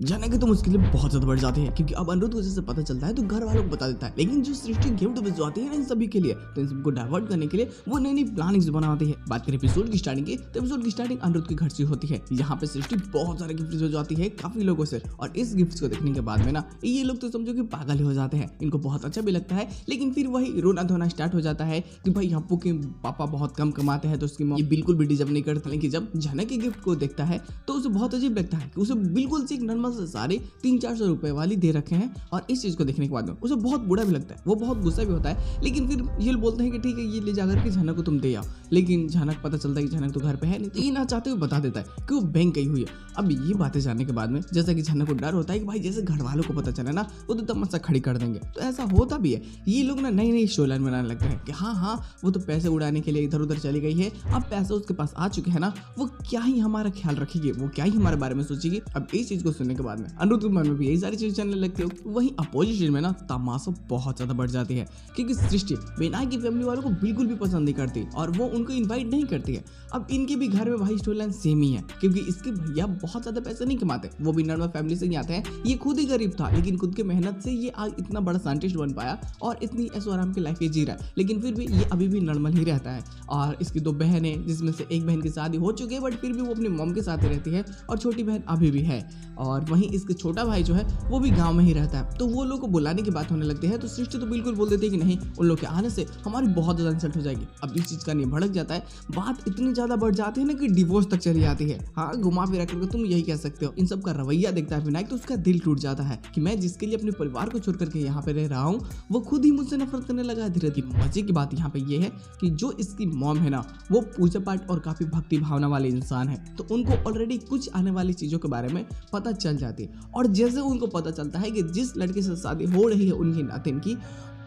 जाने की तो मुश्किलें बहुत ज़्यादा बढ़ जाती हैं क्योंकि अब अनिरुद्ध को जैसे पता चलता है तो घर वालों को बता देता है। लेकिन जो सृष्टि गिफ्ट भिजवाती है ना इन सभी के लिए, तो इन सबको डाइवर्ट करने के लिए वो नई नई प्लानिंग्स बनाती है। बात करें एपिसोड की स्टार्टिंग की, तो एपिसोड की स्टार्टिंग अनिरुद्ध के घर से होती है। यहाँ पे सृष्टि बहुत सारे गिफ्ट भिजवाती है काफी लोगों से, और इस गिफ्ट को देखने के बाद में ना ये लोग तो समझो कि पागल हो जाते हैं। इनको बहुत अच्छा भी लगता है, लेकिन फिर वही रोना धोना स्टार्ट हो जाता है कि भाई अप्पू के पापा बहुत कम कमाते हैं तो उसकी मम्मी बिल्कुल भी डिजर्व नहीं करती। लेकिन जब झनक के गिफ्ट को देखता है तो उसे बहुत अजीब लगता है कि उसे बिल्कुल से एक नॉर्मल से सारे 300-400 रुपए वाली दे रखे हैं। और इस चीज को देखने के बाद में उसे बहुत बुरा भी लगता है, वो बहुत गुस्सा भी होता है। लेकिन फिर ये बोलते हैं कि ठीक है ये ले जाकर के झनक को तुम दे आओ। लेकिन झनक पता चलता है कि झनक तो घर पे है नहीं, तो ये ना चाहते हुए बता देता है कि वो बैंक गई हुई है। अब ये बातें जानने के बाद में जैसा कि झनक को डर होता है कि भाई जैसे घर वालों को पता चले ना वो तो तमाशा खड़ी कर देंगे, तो ऐसा होता भी है। ये लोग ना नई नई स्टोरी लाइन बनाने लगते हैं कि हाँ वो तो पैसे उड़ाने के लिए इधर उधर चली गई है, अब पैसे उसके पास आ चुके हैं ना, वो क्या ही हमारा ख्याल रखेगी, वो क्या ही हमारे बारे में सोचेगी। अब इस चीज को सुनने के बाद में अनिरुद्ध के मन में भी यही सारी चीजें चलने लगती है। वहीं अपोजिशन में ना तमाशा बहुत ज्यादा बढ़ जाती है क्योंकि सृष्टि विनायक की फैमिली वालों को बिल्कुल भी पसंद नहीं करती और वो उनको इनवाइट नहीं करती है। अब इनके भी घर में भाई स्टोरी लाइन सेम ही है क्योंकि इसके भैया बहुत ज्यादा पैसे नहीं कमाते, वो भी नॉर्मल फैमिली से ही आते हैं। ये खुद ही गरीब था, लेकिन खुद की मेहनत से ये आज इतना बड़ा साइंटिस्ट बन पाया और इतनी ऐशो आराम की लाइफ ये जी रहा है। लेकिन फिर भी ये अभी भी नॉर्मल ही रहता है। और इसकी 2 बहनें, जिसमें से एक बहन की शादी हो चुकी है बट फिर भी वो अपनी मॉम के साथ ही रहती है, और छोटी बहन अभी भी है। और वहीं इसके छोटा भाई जो है वो भी गांव में ही रहता है। तो वो लोग को बुलाने की बात होने लगती है तो सृष्टि तो बिल्कुल बोल देती है कि नहीं, उन लोग के आने से हमारी बहुत ज्यादा इंसल्ट हो जाएगी। अब इस चीज का नहीं भड़क जाता है, बात इतनी ज्यादा बढ़ जाती है ना कि डिवोर्स तक चली जाती है। हाँ, घुमा फिरा करके तुम यही कह सकते हो। इन सब का रवैया देखता है विनायक तो उसका दिल टूट जाता है कि मैं जिसके लिए अपने परिवार को छोड़ करके यहाँ पे रह रहा हूँ वो खुद ही मुझसे नफरत करने लगा है धीरे धीरे। मजे की बात यहाँ पे ये है कि जो इसकी मॉम है ना वो पूजा पाठ और काफी भक्ति भावना वाले इंसान है, तो उनको ऑलरेडी कुछ आने वाली चीजों के बारे में पता चल जाती है। और जैसे उनको पता चलता है कि जिस लड़के से शादी हो रही है उनकी नातिन की,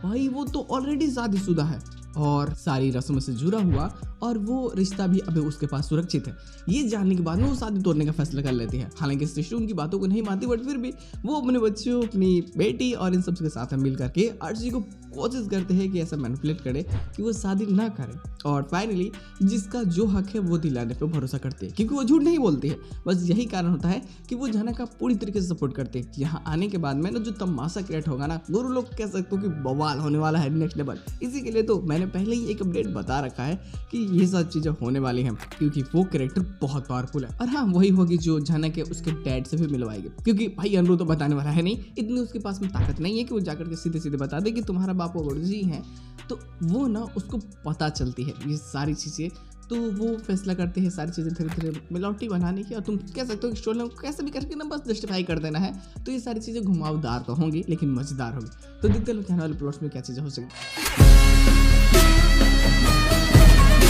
भाई वो तो ऑलरेडी शादीशुदा है और सारी रस्मों से जुड़ा हुआ, और वो रिश्ता भी अभी उसके पास सुरक्षित है। ये जानने के बाद में वो शादी तोड़ने का फैसला कर लेती है। हालांकि सृष्टि उनकी बातों को नहीं मानती, बट फिर भी वो अपने बच्चों, अपनी बेटी और इन सब के साथ मिल करके अर्शी को कोशिश करते हैं कि ऐसा मैनिपुलेट करे कि वो शादी ना करे। और फाइनली जिसका जो हक है वो दिलाने पे भरोसा करते हैं क्योंकि वो झूठ नहीं बोलती है। बस यही कारण होता है कि वो झनक का पूरी तरीके से सपोर्ट करते हैं। यहाँ आने के बाद में ना जो तमाशा क्रिएट होगा ना, गुरु लोग कह सकते हो कि बवाल होने वाला है नेक्स्ट लेवल। इसी के लिए तो मैंने पहले ही एक अपडेट बता रखा है कि ये सब चीजें होने वाली हैं क्योंकि वो कैरेक्टर बहुत पावरफुल है। और हाँ, वही होगी जो झनक है उसके डैड से भी मिलवाएगी क्योंकि भाई अनिरुद्ध तो बताने वाला है नहीं, इतनी उसके पास में ताकत नहीं है कि वो जाकर के सीधे सीधे बता दे कि तुम्हारा बाप जी है। तो वो ना उसको पता चलती है ये सारी चीजें, तो वो फैसला करते हैं सारी चीज़ें धीरे धीरे मिलावटी बनाने की। और तुम कह सकते हो कि स्टोरी को कैसे भी करके ना बस जस्टिफाई कर देना है। तो ये सारी चीज़ें घुमावदार तो होंगी लेकिन मज़ेदार होंगी। तो देखते हैं आने वाले प्लॉट्स में क्या चीज़ें हो सकती।